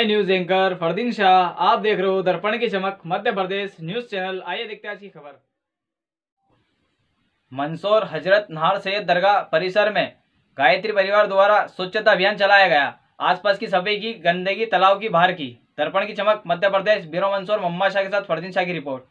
मैं news anchor Fardeen Shah, आप देख रहे हो दर्पण की चमक मध्य प्रदेश न्यूज चैनल। आइए देखते हैं आज की खबर। मंदसौर हजरत नाहर सैयद दरगाह परिसर में गायत्री परिवार द्वारा स्वच्छता अभियान चलाया गया। आसपास की सफाई की, गंदगी तालाब की बाहर की। दर्पण की चमक मध्य प्रदेश, ब्यूरो मंदसौर, मोहम्मद शाह के साथ फरदीन शाह की रिपोर्ट।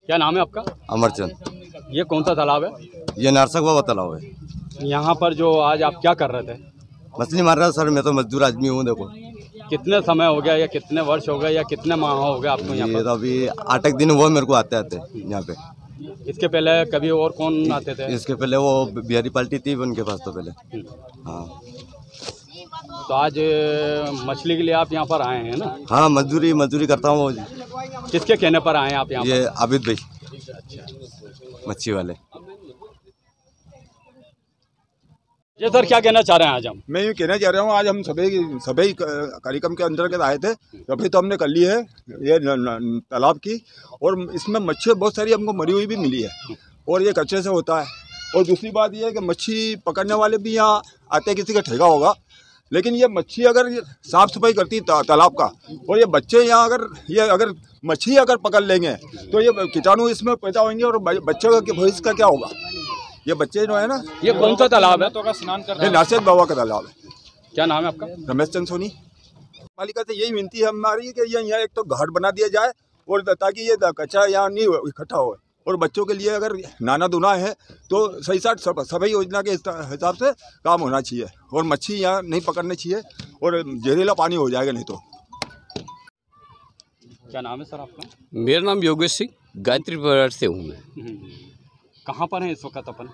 क्या नाम है आपका? अमरचंद। ये कौन सा तालाब है? ये नारसक बाबा तालाब है। यहाँ पर जो आज आप क्या कर रहे थे? मछली मार रहा सर, मैं तो मजदूर आदमी हूँ। देखो कितने समय हो गया या कितने वर्ष हो गए या कितने माह हो गए आपको यहाँ ये पर? तो अभी 8 दिन हुआ मेरे को आते आते यहाँ पे। इसके पहले कभी और कौन आते थे? इसके पहले वो बिहारी पार्टी थी उनके पास तो पहले। हाँ, तो आज मछली के लिए आप यहाँ पर आए हैं ना? हाँ, मजदूरी करता हूँ। किसके कहने पर आए हैं आप यहाँ ये आबिद भाई, मच्छी वाले। जी सर, क्या कहना चाह रहे हैं आज हम? मैं ये कहना चाह रहा हूँ, आज हम सभी कार्यक्रम के अंतर्गत आए थे। अभी तो हमने कर ली है ये तालाब की, और इसमें मच्छी बहुत सारी हमको मरी हुई भी मिली है, और ये कच्चे से होता है। और दूसरी बात ये है कि मच्छी पकड़ने वाले भी यहाँ आते हैं, किसी का ठेका होगा, लेकिन ये मच्छी अगर साफ़ सफाई करती तालाब का, और ये बच्चे यहाँ अगर मच्छी अगर पकड़ लेंगे तो ये कीटाणु इसमें पैदा होंगे, और बच्चों का भविष्य का क्या होगा। ये बच्चे जो है ना, ये कौन सा तालाब है? ये नारसक बाबा का तालाब है। क्या नाम है आपका? रमेश चंद सोनी। पालिका से यही विनती है हमारी कि यहाँ एक तो घाट बना दिया जाए, और ताकि ये कचरा यहाँ नहीं इकट्ठा हो, और बच्चों के लिए अगर नाना धुना है तो सही साथ सभी योजना के हिसाब से काम होना चाहिए, और मच्छी यहाँ नहीं पकड़नी चाहिए, और जहरीला पानी हो जाएगा नहीं तो। क्या नाम है सर आपका? मेरा नाम योगेश सिंह, गायत्री परिवार से हूँ मैं। कहाँ पर हैं इस वक्त अपन?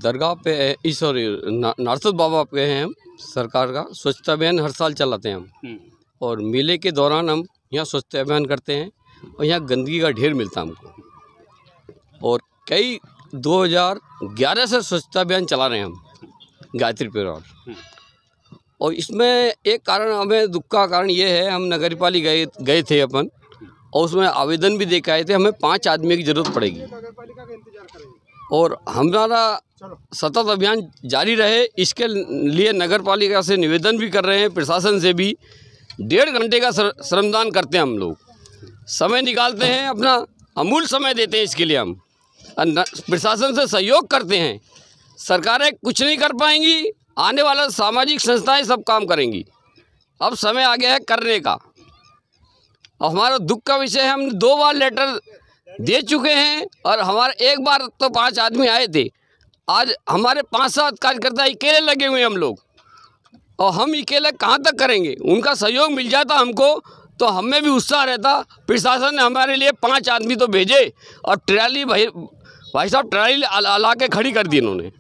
दरगाह पे सॉरी नारसद बाबा पे हैं हम। सरकार का स्वच्छता अभियान हर साल चलाते हैं हम, और मेले के दौरान हम यहाँ स्वच्छता अभियान करते हैं, और यहाँ गंदगी का ढेर मिलता है हमको। और कई 2011 से स्वच्छता अभियान चला रहे हैं हम गायत्री परिवार। और इसमें एक कारण, हमें दुख का कारण ये है, हम नगर पालिका गए थे अपन, और उसमें आवेदन भी दे के आए थे, हमें 5 आदमी की ज़रूरत पड़ेगी, और हमारा सतत अभियान जारी रहे इसके लिए नगर पालिका से निवेदन भी कर रहे हैं, प्रशासन से भी। 1.5 घंटे का श्रमदान करते हैं हम लोग, समय निकालते हैं, अपना अमूल्य समय देते हैं इसके लिए हम, प्रशासन से सहयोग करते हैं। सरकारें कुछ नहीं कर पाएंगी, आने वाला सामाजिक संस्थाएं सब काम करेंगी। अब समय आ गया है करने का। और हमारा दुख का विषय है, हम 2 बार लेटर दे चुके हैं, और हमारे एक बार तो 5 आदमी आए थे, आज हमारे 5-7 कार्यकर्ता अकेले लगे हुए हैं हम लोग, और हम अकेले कहाँ तक करेंगे। उनका सहयोग मिल जाता हमको तो हमें भी उत्साह रहता। प्रशासन ने हमारे लिए 5 आदमी तो भेजे, और ट्राली भाई साहब ट्राली ला के खड़ी कर दी इन्होंने,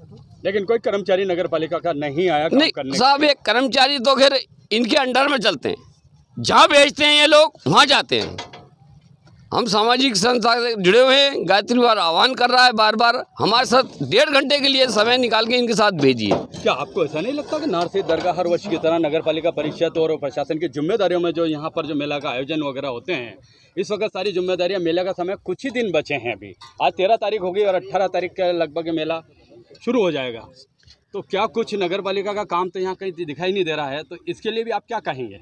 लेकिन कोई कर्मचारी नगर पालिका का नहीं आया काम करने। नहीं साहब, एक कर्मचारी तो खैर इनके अंडर में चलते हैं, जहाँ भेजते हैं ये लोग वहाँ जाते हैं। हम सामाजिक संस्था से जुड़े हुए हैं, गायत्री परिवार आह्वान कर रहा है बार बार, हमारे साथ 1.5 घंटे के लिए समय निकाल के इनके साथ भेजिए। क्या आपको ऐसा नहीं लगता कि नारसी दरगाह हर वर्ष की तरह नगर पालिका परिषद और प्रशासन की जिम्मेदारियों में जो यहाँ पर जो मेला का आयोजन वगैरह होते हैं, इस वक्त सारी जिम्मेदारियाँ, मेला का समय कुछ ही दिन बचे हैं अभी, आज 13 तारीख हो गई और 18 तारीख के लगभग मेला शुरू हो जाएगा, तो क्या कुछ नगर पालिका का काम तो यहाँ कहीं दिखाई नहीं दे रहा है, तो इसके लिए भी आप क्या कहेंगे?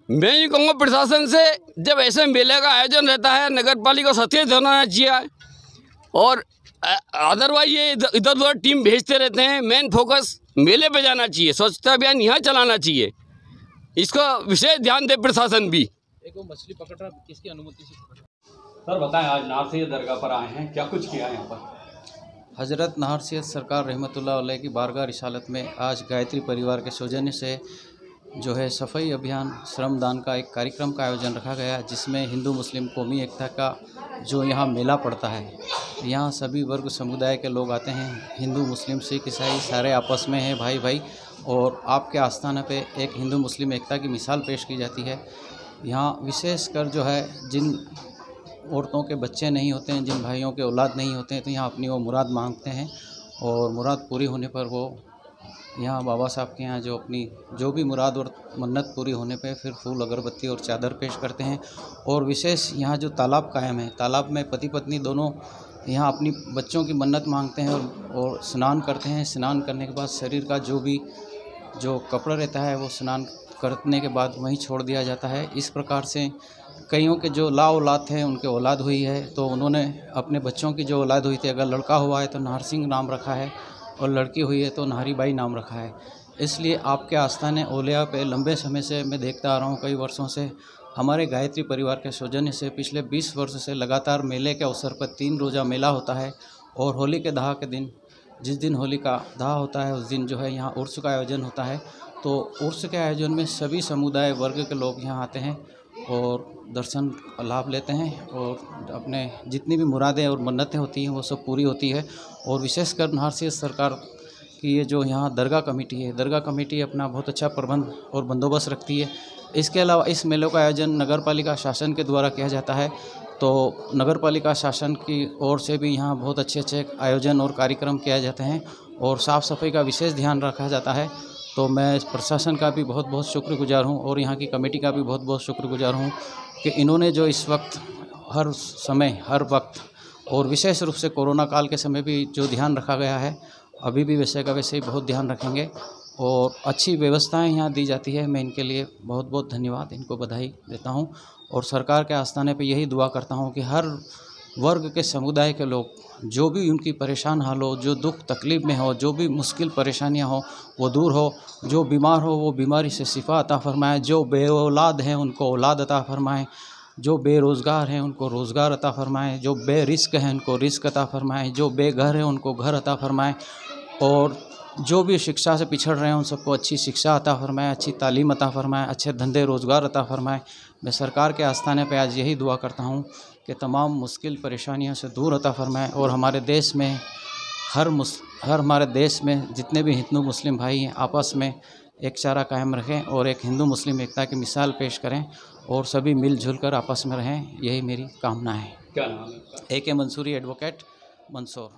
मैं ये कहूँगा प्रशासन से, जब ऐसे मेले का आयोजन रहता है नगर पालिका सचेत होना चाहिए, और अदरवाइज ये इधर उधर टीम भेजते रहते हैं। मेन फोकस मेले पे जाना चाहिए, स्वच्छता अभियान यहाँ चलाना चाहिए, इसका विशेष ध्यान दे प्रशासन भी। एक वो मछली पकड़ रहा, किसकी अनुमति से पकड़ रहा? सर बताएं, आज नारसी दरगाह पर आए हैं, क्या कुछ किया है यहाँ पर? हज़रत नाहर सैयद सरकार रहमतुल्लाह अलैह की बारगाह रिसालत में आज गायत्री परिवार के सौजन्य से जो है सफाई अभियान श्रमदान का एक कार्यक्रम का आयोजन रखा गया, जिसमें हिंदू मुस्लिम कौमी एकता का जो यहाँ मेला पड़ता है, यहाँ सभी वर्ग समुदाय के लोग आते हैं, हिंदू मुस्लिम सिख ईसाई सारे आपस में हैं भाई भाई, और आपके आस्थाना पे एक हिंदू मुस्लिम एकता की मिसाल पेश की जाती है। यहाँ विशेषकर जो है जिन औरतों के बच्चे नहीं होते हैं, जिन भाइयों के औलाद नहीं होते हैं, तो यहाँ अपनी वो मुराद मांगते हैं, और मुराद पूरी होने पर वो यहाँ बाबा साहब के यहाँ जो भी मुराद और मन्नत पूरी होने पे फिर फूल अगरबत्ती और चादर पेश करते हैं। और विशेष यहाँ जो तालाब कायम है, तालाब में पति पत्नी दोनों यहाँ अपनी बच्चों की मन्नत मांगते हैं और स्नान करते हैं। स्नान करने के बाद शरीर का जो कपड़ा रहता है वो स्नान करने के बाद वहीं छोड़ दिया जाता है। इस प्रकार से कईयों के जो ला औलाद थे उनके औलाद हुई है, तो उन्होंने अपने बच्चों की जो औलाद हुई थी, अगर लड़का हुआ है तो नाहर सिंह नाम रखा है, और लड़की हुई है तो नाहरी बाई नाम रखा है। इसलिए आपके आस्थाने औलिया पे लंबे समय से मैं देखता आ रहा हूँ, कई वर्षों से, हमारे गायत्री परिवार के सौजन्य से पिछले 20 वर्ष से लगातार मेले के अवसर पर 3 रोज़ा मेला होता है और होली के दहा के दिन, जिस दिन होली का दहा होता है उस दिन जो है यहाँ उर्स का आयोजन होता है। तो उर्स के आयोजन में सभी समुदाय वर्ग के लोग यहाँ आते हैं और दर्शन लाभ लेते हैं और अपने जितनी भी मुरादें और मन्नतें होती हैं वो सब पूरी होती है। और विशेषकर नारसिंह सरकार की ये जो यहाँ दरगाह कमेटी है, दरगाह कमेटी अपना बहुत अच्छा प्रबंध और बंदोबस्त रखती है। इसके अलावा इस मेलों का आयोजन नगर पालिका शासन के द्वारा किया जाता है। तो नगर पालिका शासन की ओर से भी यहाँ बहुत अच्छे आयोजन और कार्यक्रम किए जाते हैं और साफ़ सफाई का विशेष ध्यान रखा जाता है। तो मैं प्रशासन का भी बहुत बहुत शुक्रगुजार हूँ और यहाँ की कमेटी का भी बहुत बहुत शुक्रगुजार हूँ कि इन्होंने जो इस वक्त हर समय हर वक्त और विशेष रूप से कोरोना काल के समय भी जो ध्यान रखा गया है, अभी भी वैसे का वैसे ही बहुत ध्यान रखेंगे और अच्छी व्यवस्थाएं यहाँ दी जाती है। मैं इनके लिए बहुत बहुत धन्यवाद, इनको बधाई देता हूँ और सरकार के आस्थाने पे यही दुआ करता हूँ कि हर वर्ग के समुदाय के लोग जो भी उनकी परेशान हाल हो, जो दुख तकलीफ़ में हो, जो भी मुश्किल परेशानियाँ हो वो दूर हो, जो बीमार हो वो बीमारी से शिफा अता फरमाए, जो बेऔलाद हैं उनको औलाद अता फरमाए, जो बेरोज़गार हैं उनको रोज़गार अता फरमाए, जो बेरिस्क हैं उनको रिस्क अता फरमाए, जो बेघर हैं उनको घर अता फरमाए और जो भी शिक्षा से पिछड़ रहे हैं उन सबको अच्छी शिक्षा अता फरमाए, अच्छी तालीम अता फरमाए, अच्छे धंधे रोज़गार अता फरमाए। मैं सरकार के आस्थाने पे आज यही दुआ करता हूँ कि तमाम मुश्किल परेशानियों से दूर अता फरमाए और हमारे देश में हर हमारे देश में जितने भी हिंदू मुस्लिम भाई हैं आपस में एक चारा कायम रखें और एक हिंदू मुस्लिम एकता की मिसाल पेश करें और सभी मिलजुल कर आपस में रहें, यही मेरी कामना है। क्या नाम है? AK Mansoori, advocate, Mandsaur.